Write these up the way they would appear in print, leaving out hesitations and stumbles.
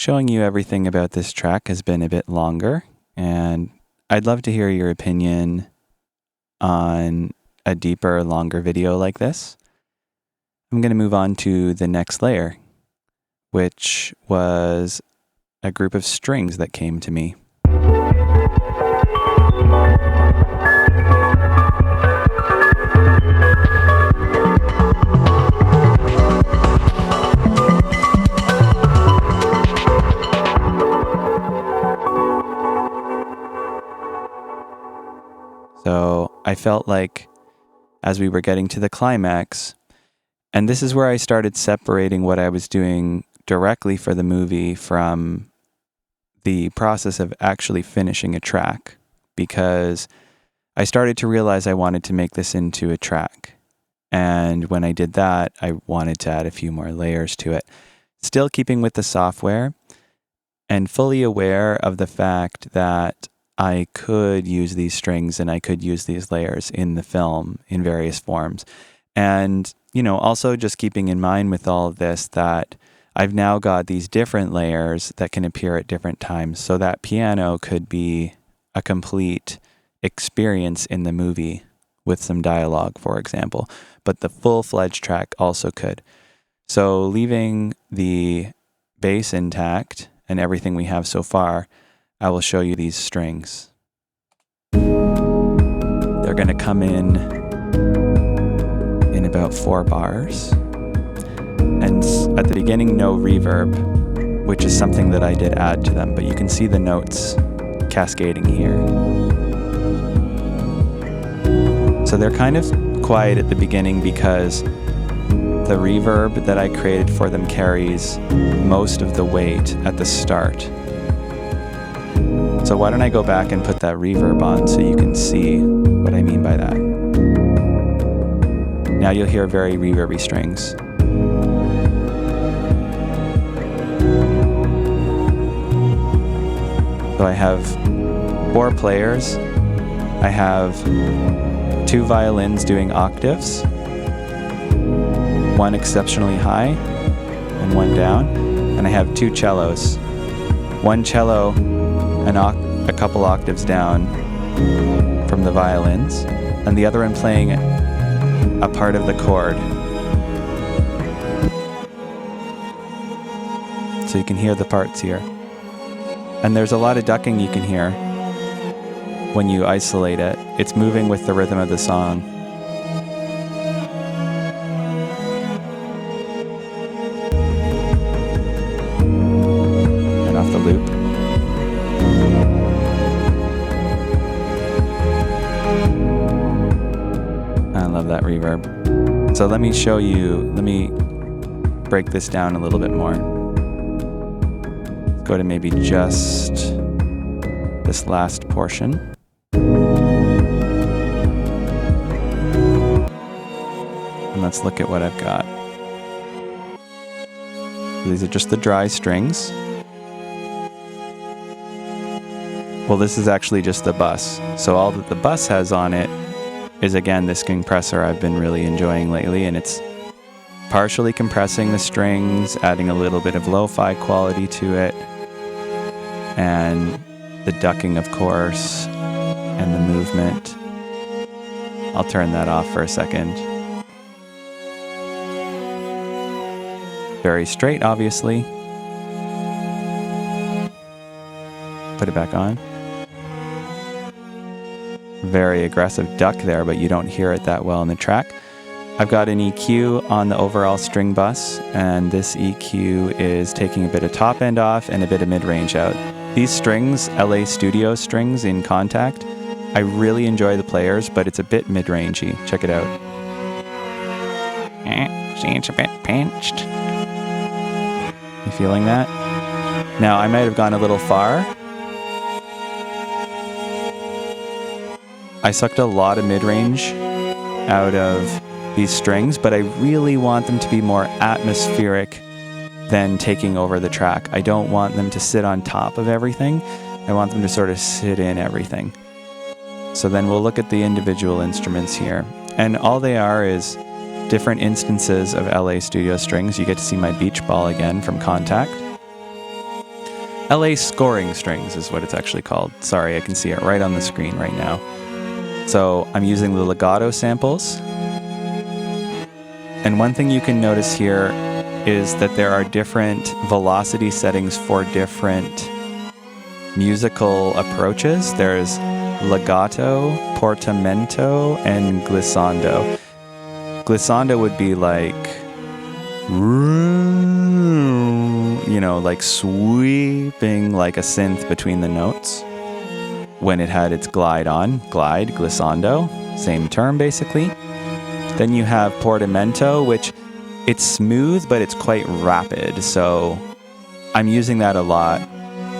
Showing you everything about this track has been a bit longer, and I'd love to hear your opinion on a deeper, longer video like this. I'm going to move on to the next layer, which was a group of strings that came to me. So I felt like as we were getting to the climax, and this is where I started separating what I was doing directly for the movie from the process of actually finishing a track, because I started to realize I wanted to make this into a track. And when I did that, I wanted to add a few more layers to it, still keeping with the software and fully aware of the fact that I could use these strings and I could use these layers in the film in various forms. And, you know, also just keeping in mind with all of this that I've now got these different layers that can appear at different times. So that piano could be a complete experience in the movie with some dialogue, for example. But the full-fledged track also could. So leaving the bass intact and everything we have so far, I will show you these strings. They're going to come in about 4 bars. And at the beginning, no reverb, which is something that I did add to them, but you can see the notes cascading here. So they're kind of quiet at the beginning because the reverb that I created for them carries most of the weight at the start. So why don't I go back and put that reverb on so you can see what I mean by that. Now you'll hear very reverby strings. So I have 4 players. I have 2 violins doing octaves, 1 exceptionally high and 1 down, and I have 2 cellos. 1 cello a couple octaves down from the violins, and the other one playing a part of the chord. So you can hear the parts here. And there's a lot of ducking you can hear when you isolate it. It's moving with the rhythm of the song. And off the loop. I love that reverb. So let me break this down a little bit more. Go to maybe just this last portion. And let's look at what I've got. These are just the dry strings. Well, this is actually just the bus. So all that the bus has on it is, again, this compressor I've been really enjoying lately, and it's partially compressing the strings, adding a little bit of lo-fi quality to it, and the ducking, of course, and the movement. I'll turn that off for a second. Very straight, obviously. Put it back on. Very aggressive duck there, but you don't hear it that well in the track. I've got an EQ on the overall string bus, and this EQ is taking a bit of top end off and a bit of mid-range out. These strings, LA Studio strings in Contact, I really enjoy the players, but it's a bit mid-rangey. Check it out. See, it's a bit pinched. You feeling that? Now, I might have gone a little far. I sucked a lot of mid-range out of these strings, but I really want them to be more atmospheric than taking over the track. I don't want them to sit on top of everything. I want them to sort of sit in everything. So then we'll look at the individual instruments here. And all they are is different instances of LA Studio strings. You get to see my beach ball again from Contact. LA scoring strings is what it's actually called. Sorry, I can see it right on the screen right now. So I'm using the legato samples. And one thing you can notice here is that there are different velocity settings for different musical approaches. There's legato, portamento, and glissando. Glissando would be like, you know, like sweeping like a synth between the notes when it had its glide on. Glide, glissando, same term basically. Then you have portamento, which it's smooth, but it's quite rapid. So I'm using that a lot.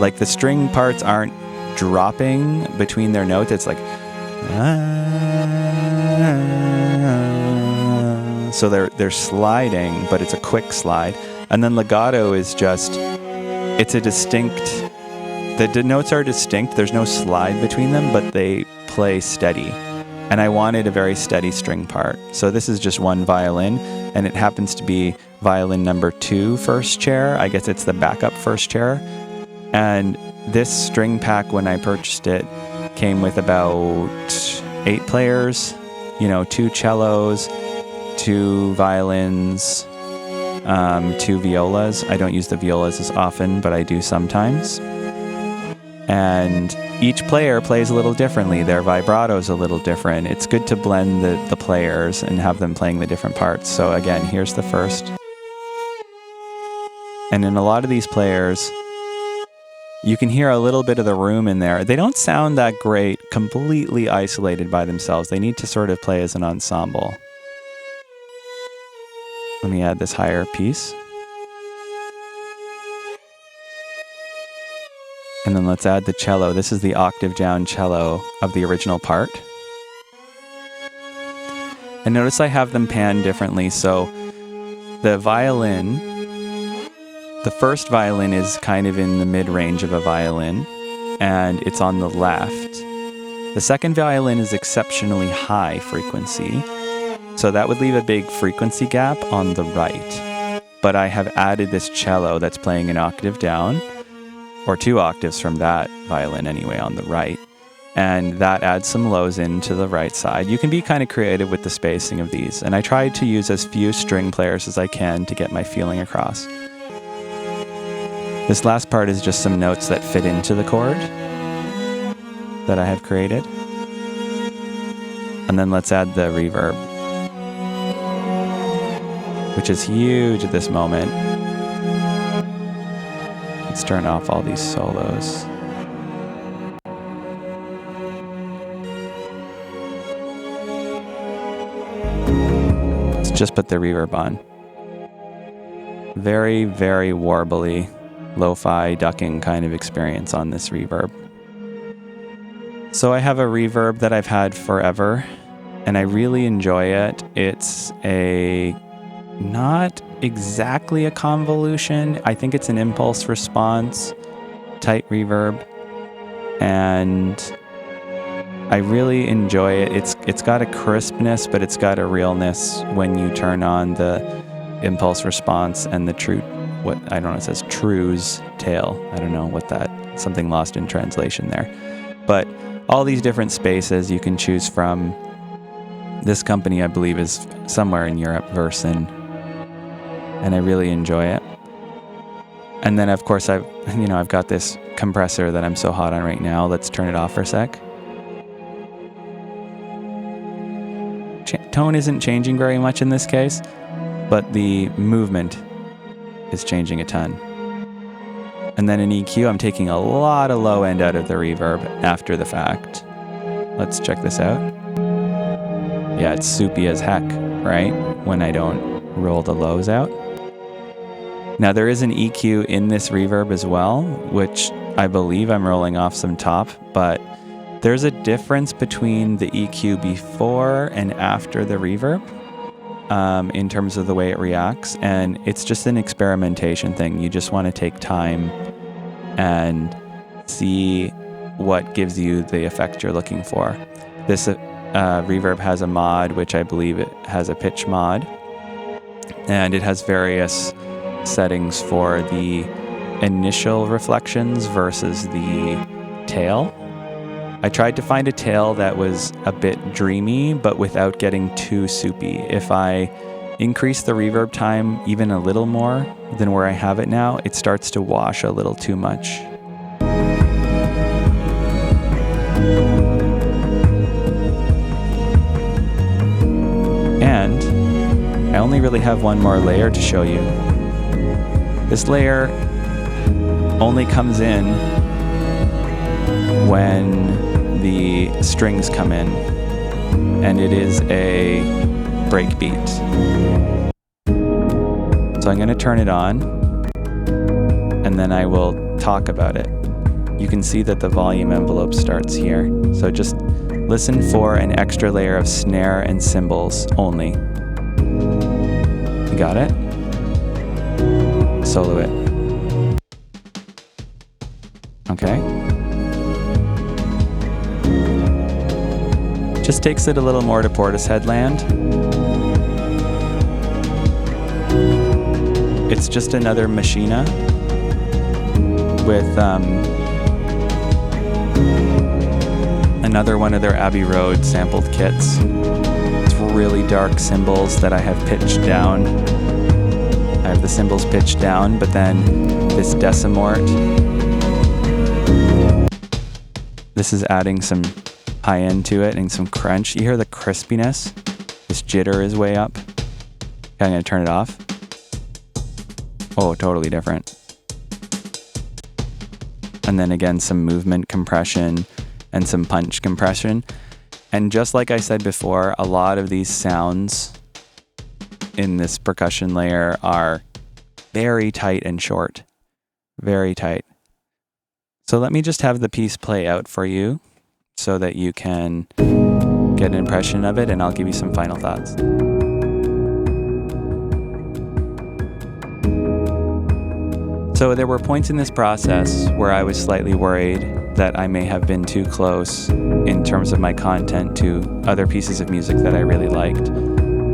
Like the string parts aren't dropping between their notes. It's like, so they're sliding, but it's a quick slide. And then legato is just, it's a distinct, the notes are distinct. There's no slide between them, but they play steady. And I wanted a very steady string part. So this is just one violin, and it happens to be violin number 2 first chair. I guess it's the backup first chair. And this string pack, when I purchased it, came with about 8 players, you know, 2 cellos, 2 violins, 2 violas. I don't use the violas as often, but I do sometimes. And each player plays a little differently. Their vibrato's a little different. It's good to blend the players and have them playing the different parts. So again, here's the first. And in a lot of these players, you can hear a little bit of the room in there. They don't sound that great completely isolated by themselves. They need to sort of play as an ensemble. Let me add this higher piece. And then let's add the cello. This is the octave down cello of the original part. And notice I have them panned differently. So the violin, the first violin is kind of in the mid-range of a violin, and it's on the left. The second violin is exceptionally high frequency, so that would leave a big frequency gap on the right. But I have added this cello that's playing an octave down, or 2 octaves from that violin anyway, on the right. And that adds some lows into the right side. You can be kind of creative with the spacing of these. And I tried to use as few string players as I can to get my feeling across. This last part is just some notes that fit into the chord that I have created. And then let's add the reverb, which is huge at this moment. Let's turn off all these solos. Let's just put the reverb on. Very, very warbly, lo-fi ducking kind of experience on this reverb. So I have a reverb that I've had forever, and I really enjoy it. It's not exactly a convolution. I think it's an impulse response type reverb, and I really enjoy it. It's got a crispness, but it's got a realness when you turn on the impulse response and the true, what I don't know, it says true's tail. I don't know what that, something lost in translation there. But all these different spaces you can choose from. This company, I believe, is somewhere in Europe, VirSyn, and I really enjoy it. And then, of course, I've got this compressor that I'm so hot on right now. Let's turn it off for a sec. Tone isn't changing very much in this case, but the movement is changing a ton. And then in EQ, I'm taking a lot of low end out of the reverb after the fact. Let's check this out. Yeah, it's soupy as heck, right? When I don't roll the lows out. Now there is an EQ in this reverb as well, which I believe I'm rolling off some top, but there's a difference between the EQ before and after the reverb in terms of the way it reacts, and it's just an experimentation thing. You just want to take time and see what gives you the effect you're looking for. This reverb has a mod, which I believe it has a pitch mod, and it has various settings for the initial reflections versus the tail. I tried to find a tail that was a bit dreamy, but without getting too soupy. If I increase the reverb time even a little more than where I have it now, it starts to wash a little too much. And I only really have one more layer to show you. This layer only comes in when the strings come in, and it is a breakbeat. So I'm going to turn it on, and then I will talk about it. You can see that the volume envelope starts here. So just listen for an extra layer of snare and cymbals only. You got it? Solo it. Okay. Just takes it a little more to Portishead land. It's just another Maschine with another one of their Abbey Road sampled kits. It's really dark cymbals that I have pitched down. I have the cymbals pitched down, but then this Decimort. This is adding some high end to it and some crunch. You hear the crispiness? This jitter is way up. Okay, I'm gonna turn it off. Oh, totally different. And then again, some movement compression and some punch compression. And just like I said before, a lot of these sounds in this percussion layer are very tight and short. Very tight. So let me just have the piece play out for you so that you can get an impression of it, and I'll give you some final thoughts. So there were points in this process where I was slightly worried that I may have been too close in terms of my content to other pieces of music that I really liked.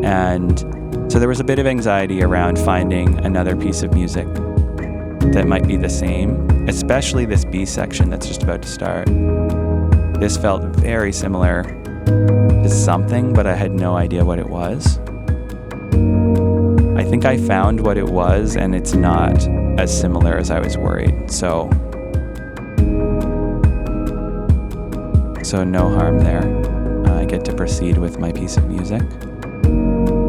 And so there was a bit of anxiety around finding another piece of music that might be the same, especially this B section that's just about to start. This felt very similar to something, but I had no idea what it was. I think I found what it was, and it's not as similar as I was worried. So no harm there. I get to proceed with my piece of music.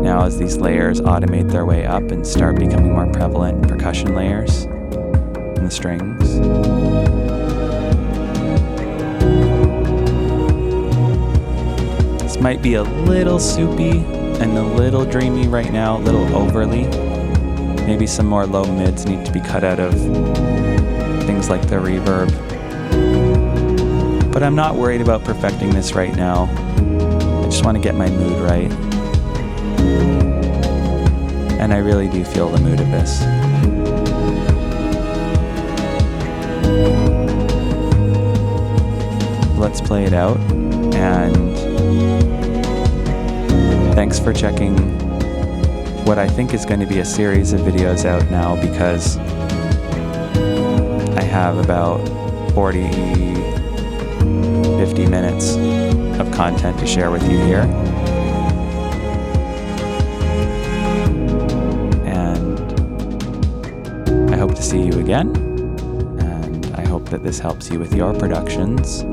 Now as these layers automate their way up and start becoming more prevalent percussion layers in the strings. This might be a little soupy and a little dreamy right now, a little overly. Maybe some more low mids need to be cut out of things like the reverb. But I'm not worried about perfecting this right now. I just want to get my mood right. And I really do feel the mood of this. Let's play it out, and thanks for checking what I think is going to be a series of videos out now, because I have about 40-50 minutes of content to share with you here. And I hope to see you again, and I hope that this helps you with your productions.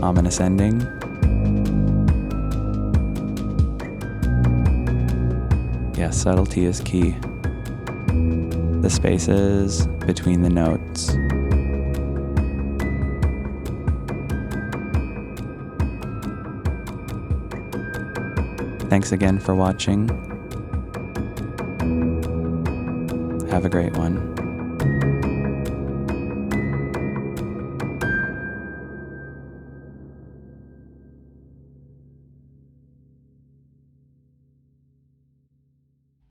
Ominous ending. Yes, subtlety is key. The spaces between the notes. Thanks again for watching. Have a great one.